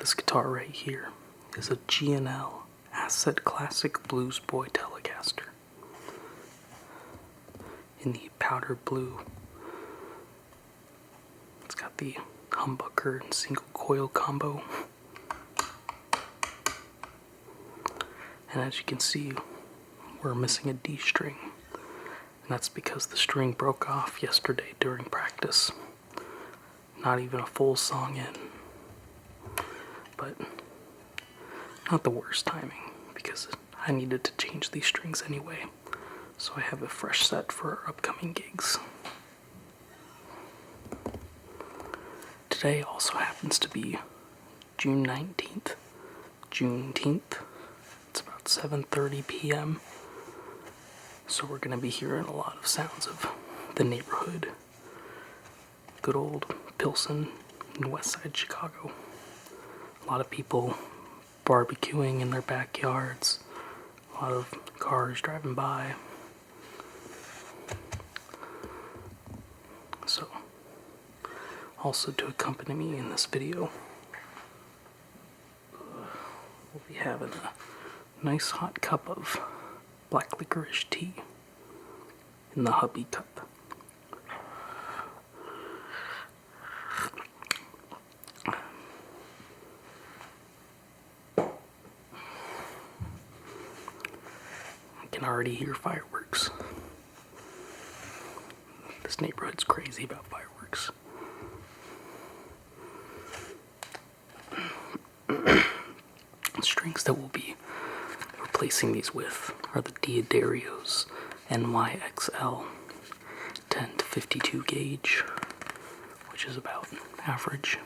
This guitar right here is a G&L A.s.m.r Classic Blues Boy Telecaster in the powder blue. It's got the humbucker and single coil combo. And as you can see, we're missing a D string. And that's because the string broke off yesterday during practice. Not even a full song in. But not the worst timing, because I needed to change these strings anyway. So I have a fresh set for our upcoming gigs. Today also happens to be June 19th, Juneteenth. It's about 7:30 p.m. So we're going to be hearing a lot of sounds of the neighborhood. Good old Pilsen in West Side Chicago. A lot of people barbecuing in their backyards. A lot of cars driving by. So, also to accompany me in this video, we'll be having a nice hot cup of black licorice tea in the hubby cup. I can already hear fireworks. This neighborhood's crazy about fireworks. The strings that we'll be replacing these with are the Diodarios NYXL 10 to 52 gauge, which is about average.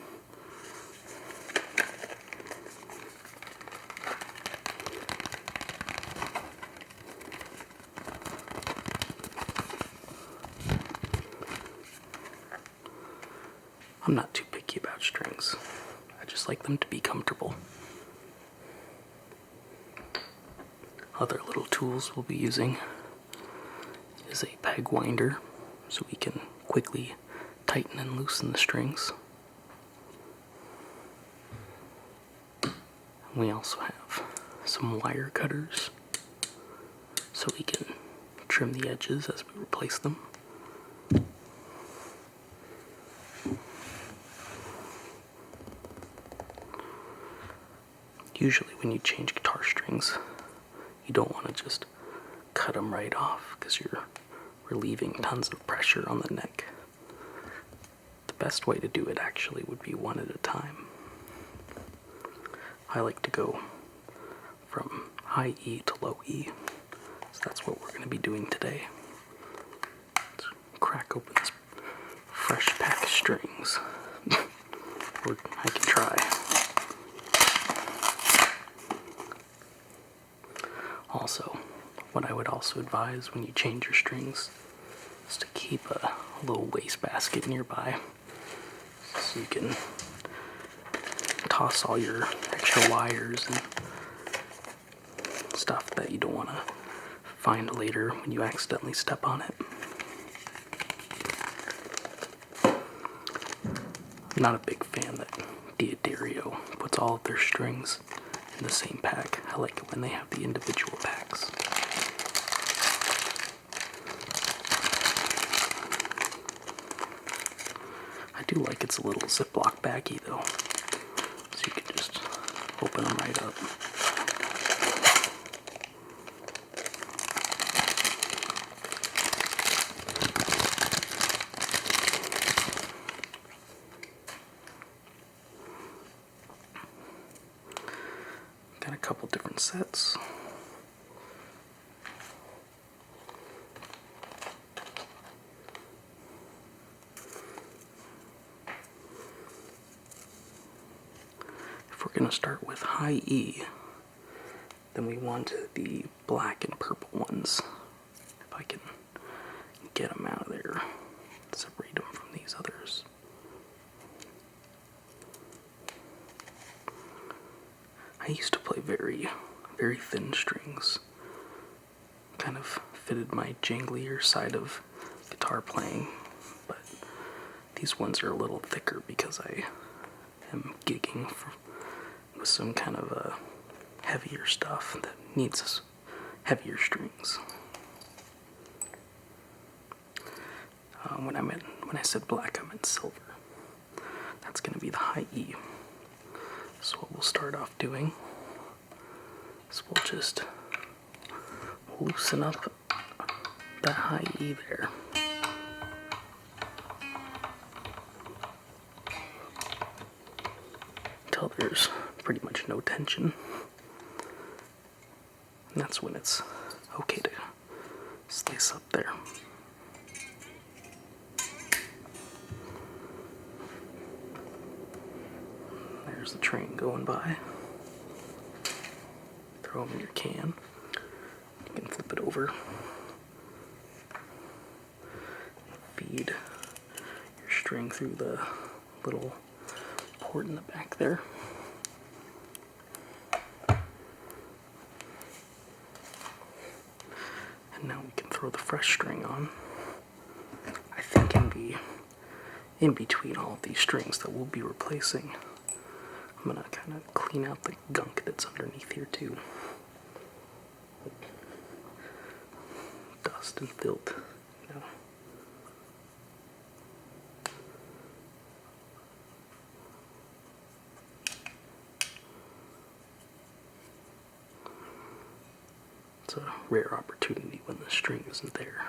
I'm not too picky about strings. I just like them to be comfortable. Other little tools we'll be using is a peg winder, so we can quickly tighten and loosen the strings. We also have some wire cutters, so we can trim the edges as we replace them. Usually when you change guitar strings, you don't want to just cut them right off because you're relieving tons of pressure on the neck. The best way to do it actually would be one at a time. I like to go from high E to low E, so that's what we're going to be doing today. Let's crack open this fresh pack of strings. Or I can try. Also, what I would also advise when you change your strings is to keep a little wastebasket nearby so you can toss all your extra wires and stuff that you don't want to find later when you accidentally step on it. I'm not a big fan that Diodario puts all of their strings in the same pack. I like it when they have the individual packs. I do like it's a little Ziploc baggie though, so you can just open them right up. Got a couple different sets. If we're going to start with high E, then we want the black and purple ones. If I can get them out of there, separate them from these others. I used to play very, very thin strings. Kind of fitted my janglier side of guitar playing, but these ones are a little thicker because I am gigging with some kind of heavier stuff that needs heavier strings. When I said black, I meant silver. That's going to be the high E. So what we'll start off doing is we'll just loosen up that high E there. Until there's pretty much no tension. And that's when it's okay to slice up there. There's the train going by. Throw them in your can. You can flip it over. Feed your string through the little port in the back there. And now we can throw the fresh string on. I think in between all of these strings that we'll be replacing, I'm gonna kind of clean out the gunk that's underneath here too. Like dust and filth, you know. It's a rare opportunity when the string isn't there.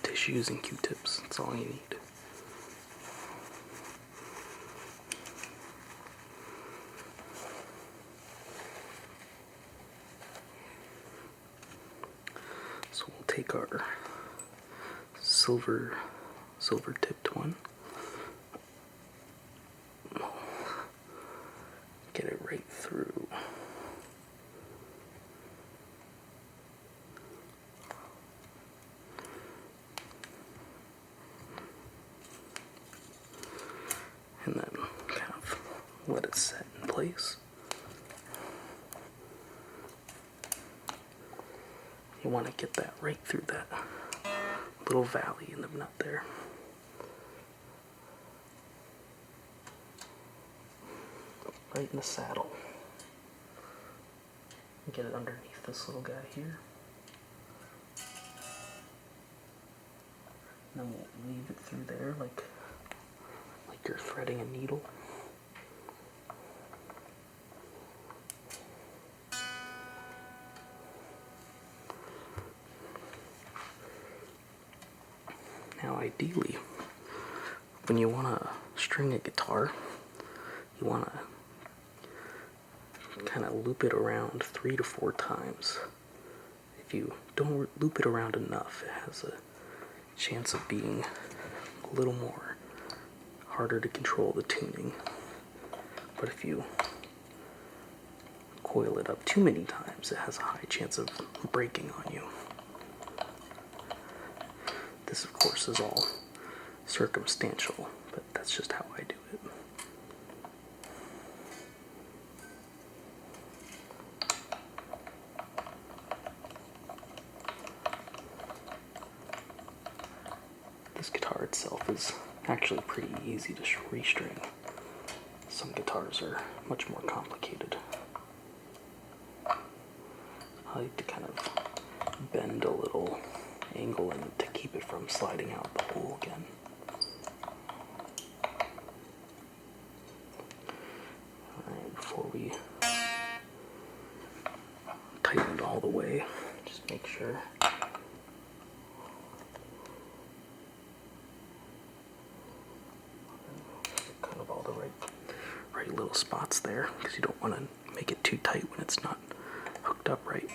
Tissues and Q-tips, that's all you need. So we'll take our silver tipped one, get it right through. And then kind of let it set in place. You want to get that right through that little valley in the nut there. Right in the saddle. Get it underneath this little guy here. And then we'll weave it through there like you're threading a needle. Now ideally, when you want to string a guitar, you want to kind of loop it around 3 to 4 times. If you don't loop it around enough, it has a chance of being a little more harder to control the tuning. But if you coil it up too many times, it has a high chance of breaking on you. This, of course, is all circumstantial, but that's just how I do it. This guitar itself is actually pretty easy to restring. Some guitars are much more complicated. I like to kind of bend a little angle in to keep it from sliding out the hole again. Alright, before we tighten it all the way, just make sure kind of all the right little spots there, because you don't want to make it too tight when it's not hooked up right.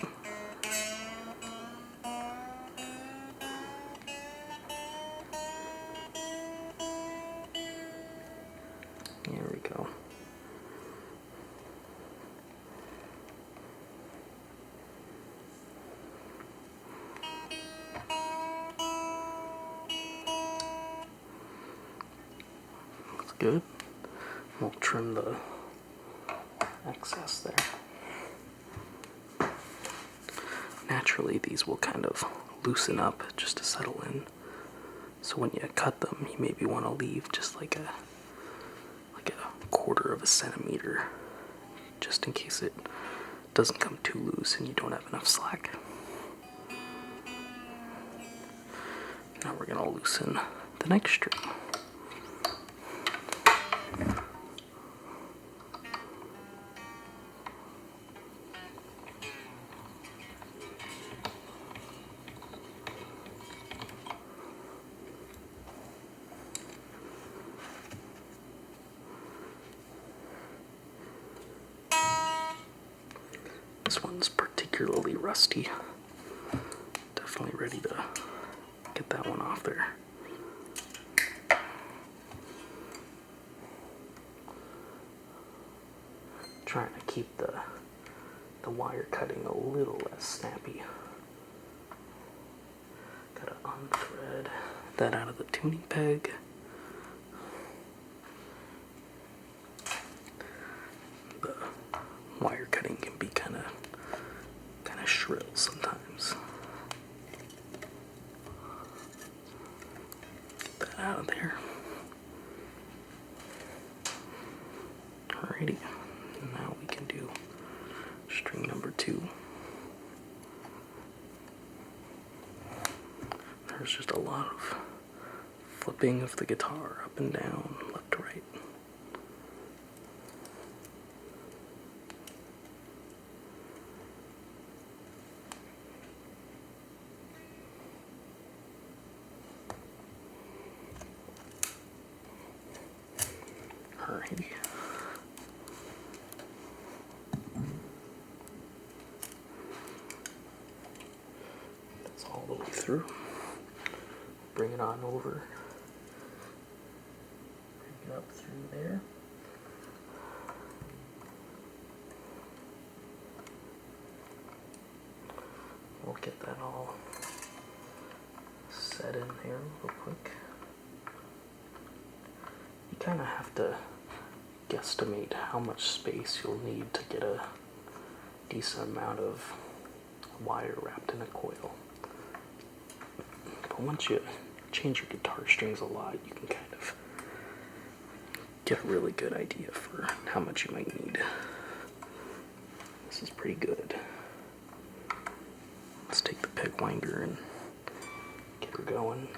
There we go. That's good. We'll trim the excess there. Naturally, these will kind of loosen up just to settle in So when you cut them, you maybe want to leave just like a 1/4 of a centimeter, just in case it doesn't come too loose and you don't have enough slack. Now we're going to loosen the next string. This one's particularly rusty. Definitely ready to get that one off there. Trying to keep the wire cutting a little less snappy. Gotta unthread that out of the tuning peg. The wire cutting can be kind of shrill sometimes. Get that out of there. Alrighty, now we can do string number 2. There's just a lot of flipping of the guitar up and down, left to right. Alrighty. That's all the way through. Bring it on over. Bring it up through there. We'll get that all set in there real quick. You kind of have to guesstimate how much space you'll need to get a decent amount of wire wrapped in a coil. But once you change your guitar strings a lot, you can kind of get a really good idea for how much you might need. This is pretty good. Let's take the peg winder and get her going.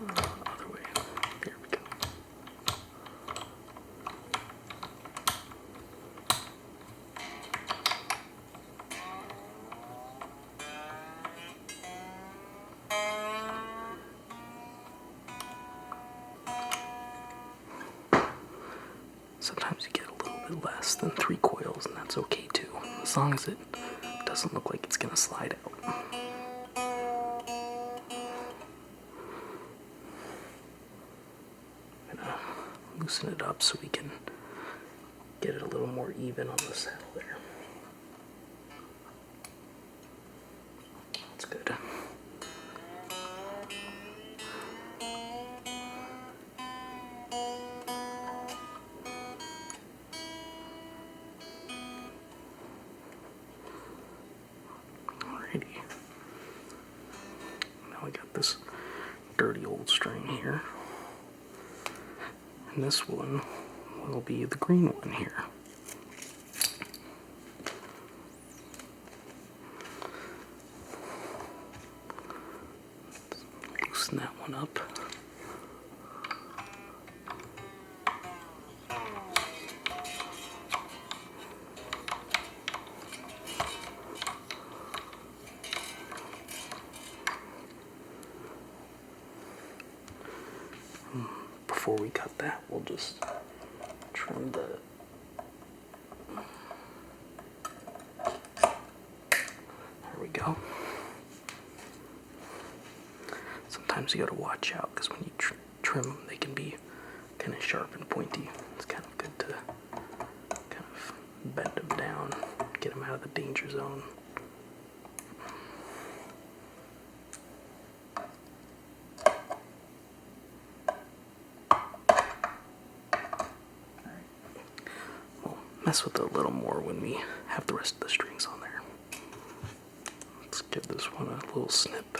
Other way. There we go. Sometimes you get a little bit less than 3 coils, and that's okay too, as long as it doesn't look like it's gonna slide out. Loosen it up so we can get it a little more even on the saddle there. That's good. Alrighty. Now we got this dirty old string here. And this one will be the green one here. Loosen that one up. Before we cut that, we'll just trim the there we go. Sometimes you gotta watch out because when you trim them, they can be kind of sharp and pointy. It's kind of good to kind him out of the danger zone. We'll mess with it a little more when we have the rest of the strings on there. Let's give this one a little snip.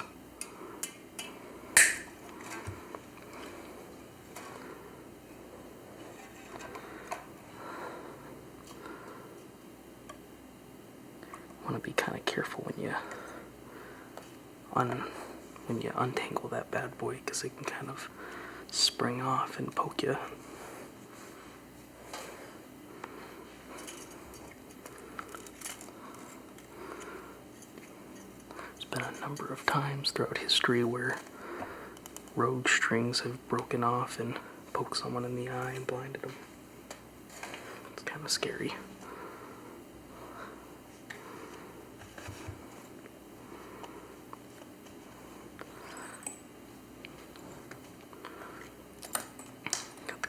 Want to be kind of careful when you untangle that bad boy, because it can kind of spring off and poke you. There's been a number of times throughout history where rogue strings have broken off and poked someone in the eye and blinded them. It's kind of scary.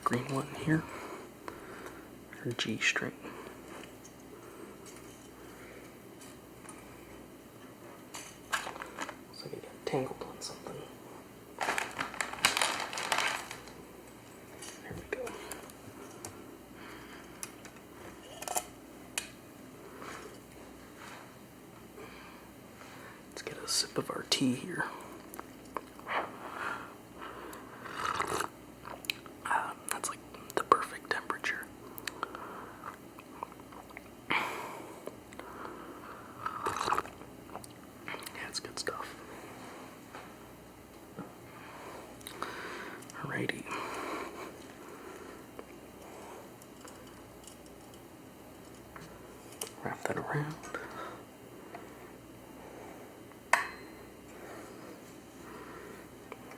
Green one here, or G string. Looks like I got tangled on something. There we go. Let's get a sip of our tea here. Alrighty. Wrap that around.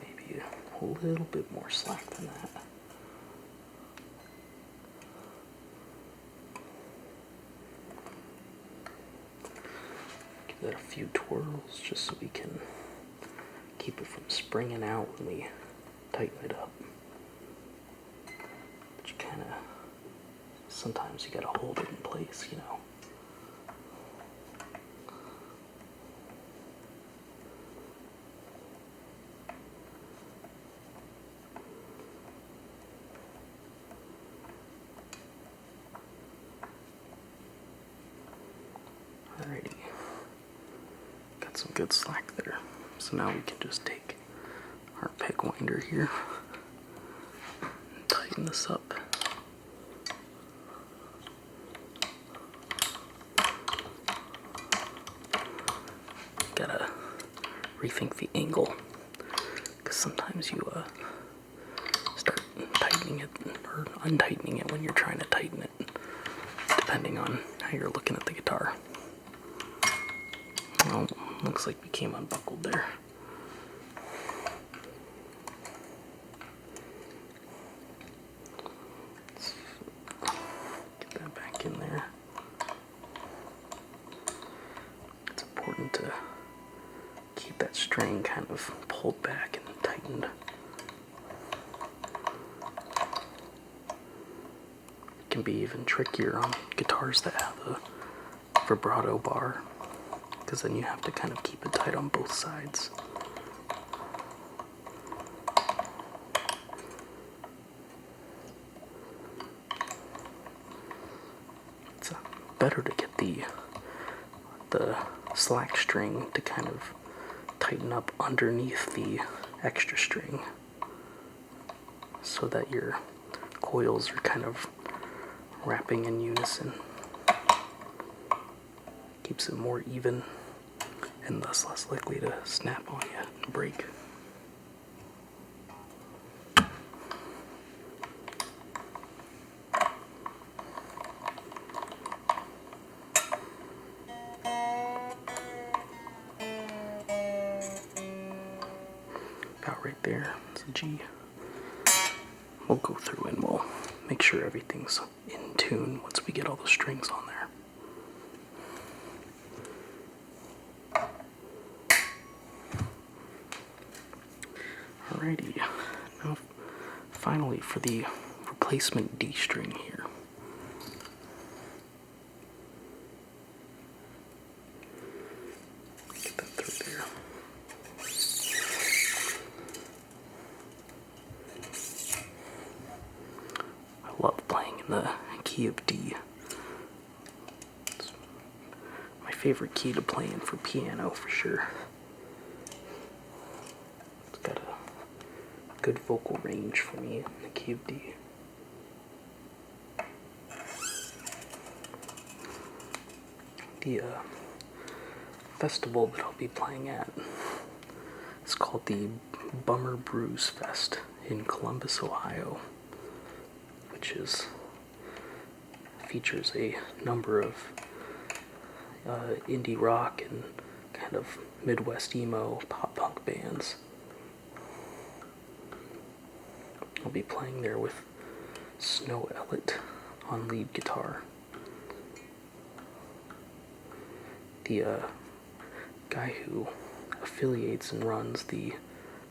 Maybe a little bit more slack than that. Give that a few twirls just so we can keep it from springing out when we tighten it up. But you kind of, sometimes you gotta hold it in place, you know. Alrighty, got some good slack there. So now we can just take our peg winder here and tighten this up. Gotta rethink the angle, because sometimes you start tightening it or untightening it when you're trying to tighten it, depending on how you're looking at the guitar. Well, looks like we came unbuckled there. Let's get that back in there. It's important to keep that string kind of pulled back and tightened. It can be even trickier on guitars that have a vibrato bar, because then you have to kind of keep it tight on both sides. It's better to get the slack string to kind of tighten up underneath the extra string, so that your coils are kind of wrapping in unison. Keeps it more even and thus less likely to snap on you and break. About right there, it's a G. We'll go through and we'll make sure everything's in tune once we get all the strings on there. Alrighty, now finally for the replacement D string here. key of D. It's my favorite key to play in for piano, for sure. It's got a good vocal range for me, the key of D. The festival that I'll be playing at is called the Bummer Brews Fest in Columbus, Ohio, which features a number of indie rock and kind of Midwest emo pop punk bands. I'll be playing there with Snow Ellet on lead guitar. The guy who affiliates and runs the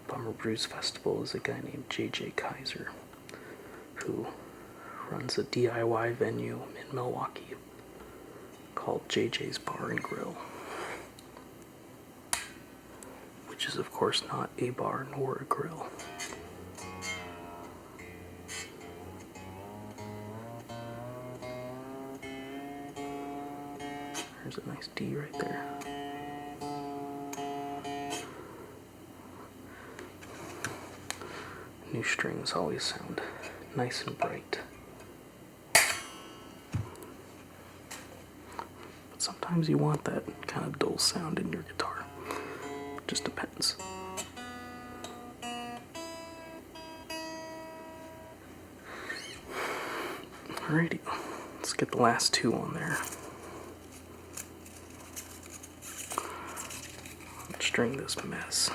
Bummer Brews Festival is a guy named J.J. Kaiser, who runs a DIY venue in Milwaukee called JJ's Bar and Grill, which is of course not a bar nor a grill. There's a nice D right there. New strings always sound nice and bright. But sometimes you want that kind of dull sound in your guitar. It just depends. Alrighty, let's get the last two on there. Let's string this mess.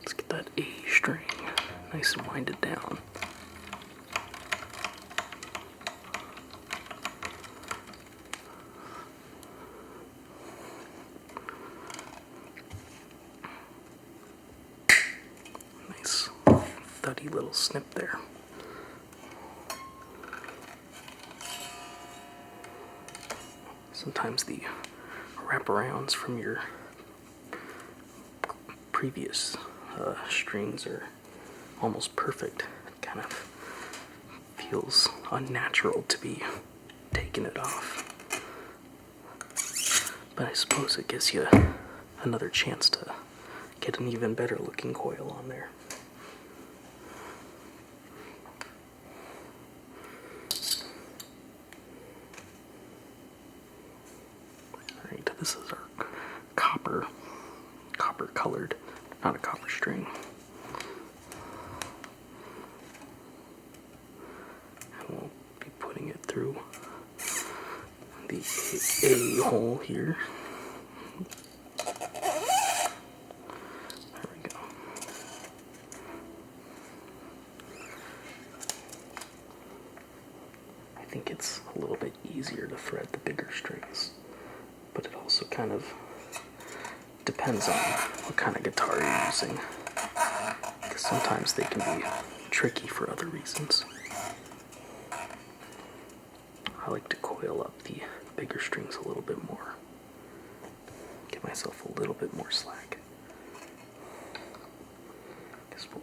Let's get that A string nice and winded down. Nice thuddy little snip there. Sometimes the wraparounds from your previous strings are almost perfect. It kind of feels unnatural to be taking it off. But I suppose it gives you another chance to get an even better looking coil on there. Alright, this is our copper colored, not a copper string. And we'll be putting it through the A hole here. There we go. I think it's a little bit easier to thread the bigger strings, but it also kind of depends on what kind of guitar you're using, because sometimes they can be tricky for other reasons. I like to coil up the bigger strings a little bit more, give myself a little bit more slack. Guess we'll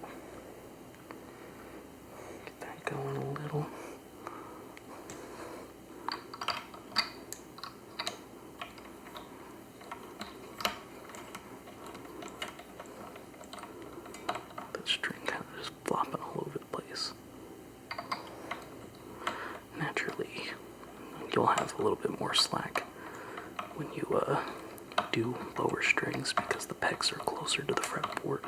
get that going a little. That string kind of just flopping all over the place. Naturally, you'll have a little bit more slack when you do lower strings because the pegs are closer to the fretboard.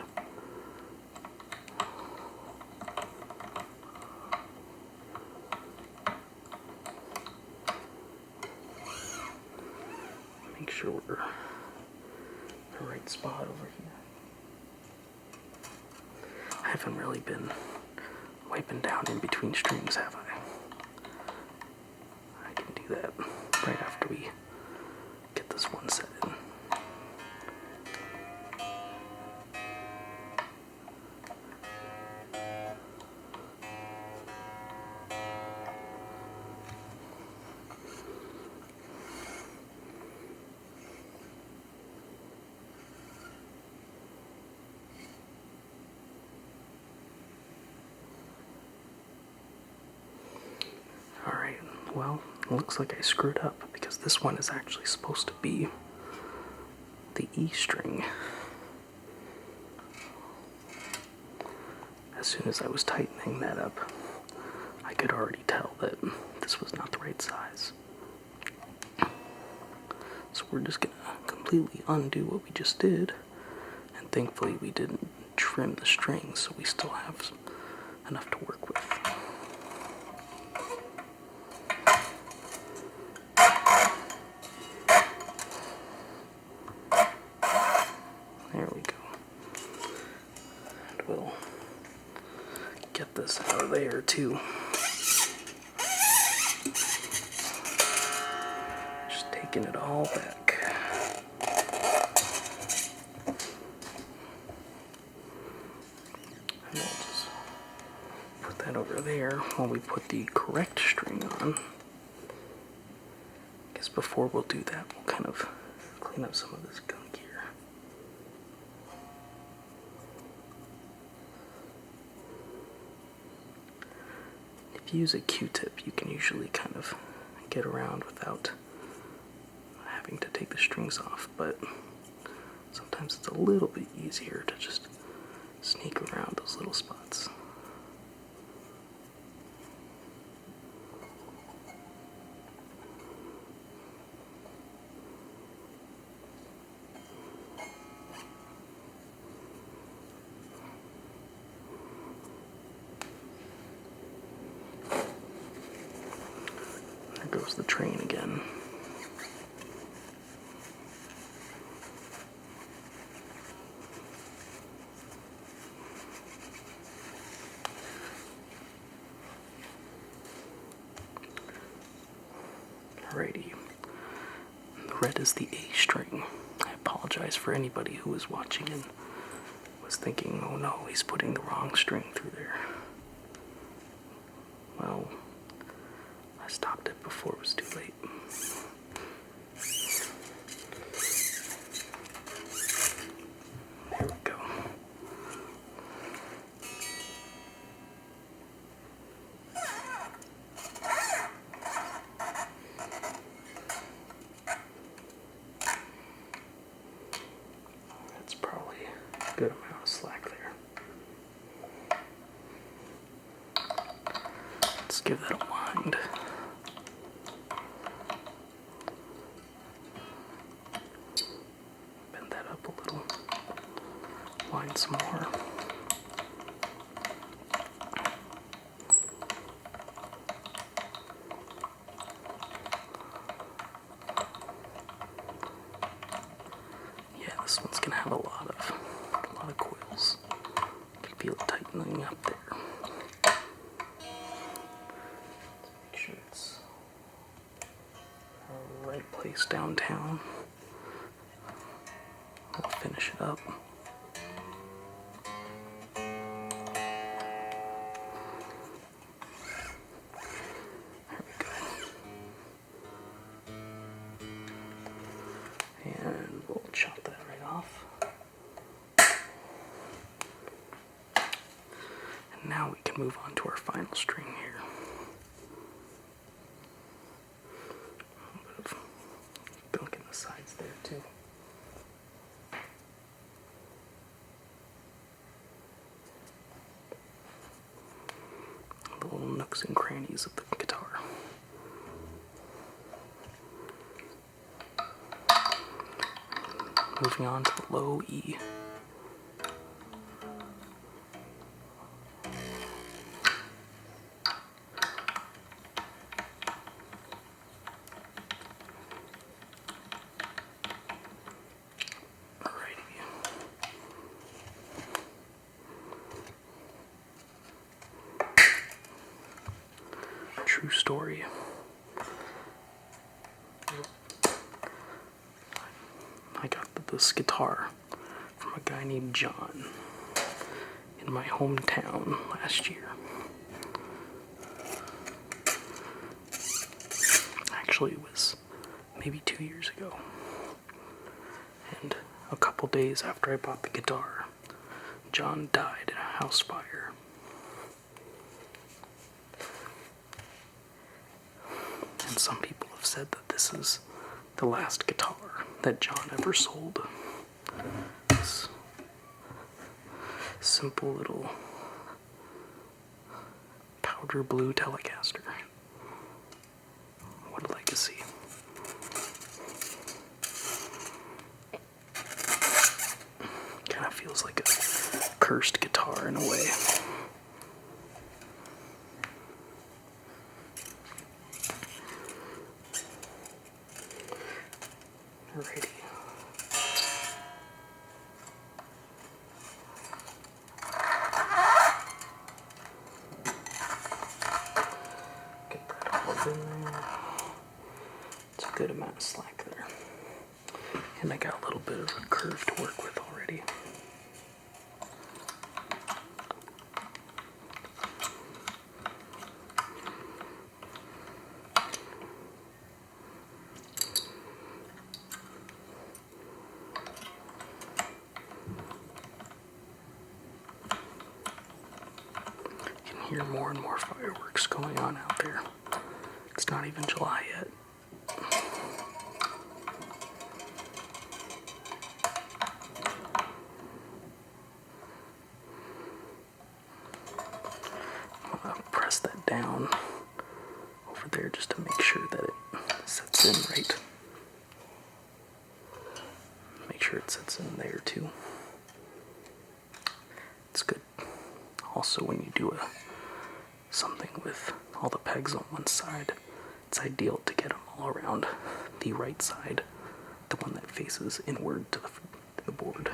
Make sure we're in the right spot over here. I haven't really been wiping down in between strings, have I? I can do that right after we get this one set in. Well, it looks like I screwed up because this one is actually supposed to be the E string. As soon as I was tightening that up, I could already tell that this was not the right size. So we're just gonna completely undo what we just did, and thankfully we didn't trim the strings, so we still have enough to work with. There we go. And we'll get this out of there too. Just taking it all back. And we'll just put that over there while we put the correct string on. I guess before we'll do that, we'll kind of clean up some of this gunk here. If you use a Q-tip, you can usually kind of get around without having to take the strings off, but sometimes it's a little bit easier to just sneak around those little spots. There goes the train again. Alrighty. The red is the A string. I apologize for anybody who was watching and was thinking, oh no, he's putting the wrong string through there. Well, I stopped it before it was too late. There we go. That's probably a good amount of slack there. Let's give that a wind. Bend that up a little. Wind some more. Yeah, this one's gonna have a lot of coils. You can feel it tightening up there. Make sure it's the right place downtown. We'll finish it up. There we go. And we'll chop that right off. And now we can move on to our final string here. A little bit of gunk in the sides there too. The little nooks and crannies of the guitar. Moving on to the low E. True story. I got this guitar from a guy named John in my hometown last year. Actually, it was maybe 2 years ago. And a couple days after I bought the guitar, John died in a house fire. And some people have said that this is the last guitar that John ever sold. This simple little powder blue Telecaster. What a legacy. Kind of feels like a cursed guitar in a way. Alrighty. Get that all in there. It's a good amount of slack there. And I got a little bit of a curve to work with already. Hear more and more fireworks going on out there. It's not even July yet. I'm gonna press that down over there just to make sure that it sets in right. Make sure it sets in there too. It's good. Also, when you do something with all the pegs on one side, it's ideal to get them all around the right side, the one that faces inward to the board.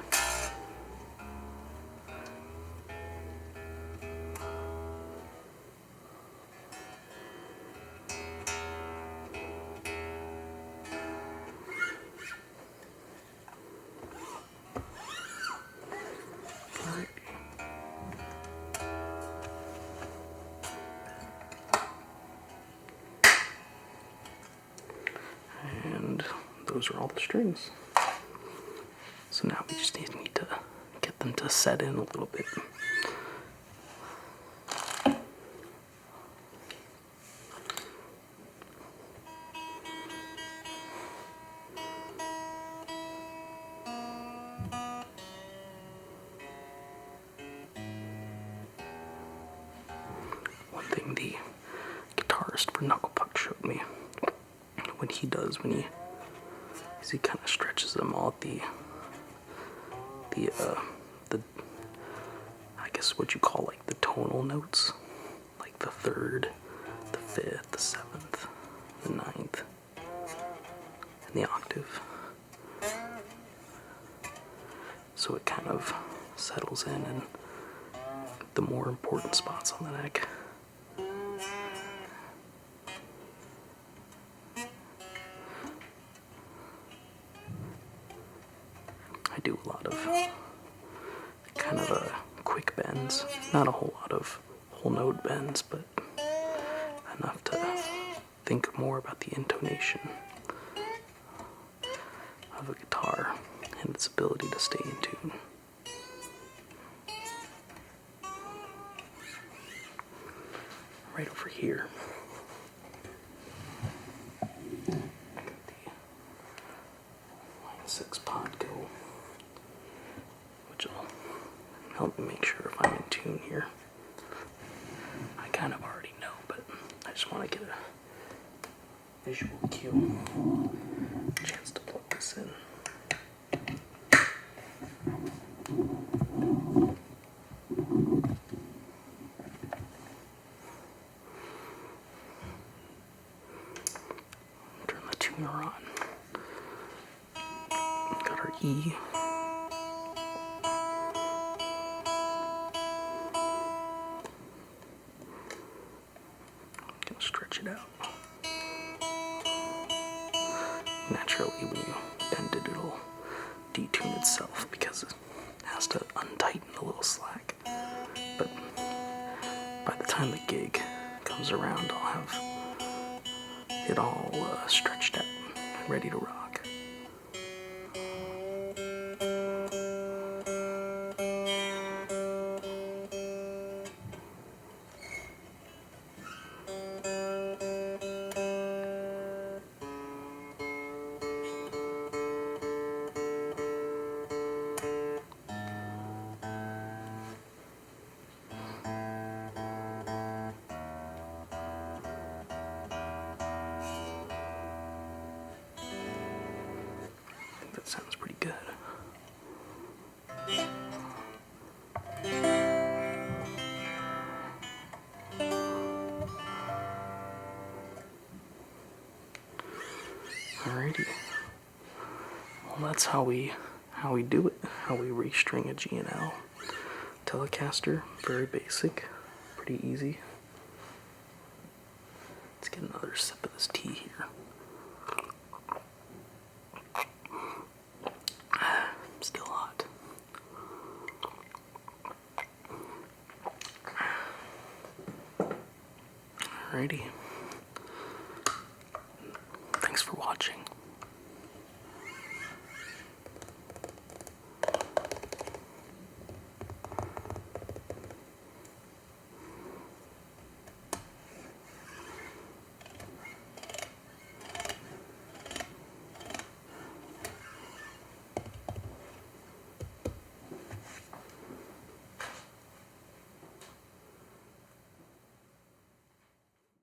And those are all the strings. So now we just need to get them to set in a little bit. One thing the guitarist for Knuckle Puck showed me what he does when he kind of stretches them all at the I guess what you call like the tonal notes, like the third, the fifth, the seventh, the ninth, and the octave. So it kind of settles in the more important spots on the neck. I do a lot of kind of quick bends, not a whole lot of whole note bends, but enough to think more about the intonation of a guitar and its ability to stay in tune. Right over here, I got the line 6 pod go, which will help me make sure if I'm in tune here. I kind of already know, but I just want to get a visual cue, chance to plug this in. Turn the tuner on. Got our E. Gonna stretch it out. Naturally, when you bend it, it'll detune itself because it has to untighten a little slack. But by the time the gig comes around, I'll have it all stretched out and ready to rock. That sounds pretty good. Alrighty. Well, that's how we do it. How we restring a G&L Telecaster. Very basic, pretty easy. Let's get another sip of this tea here. Still hot. Alrighty.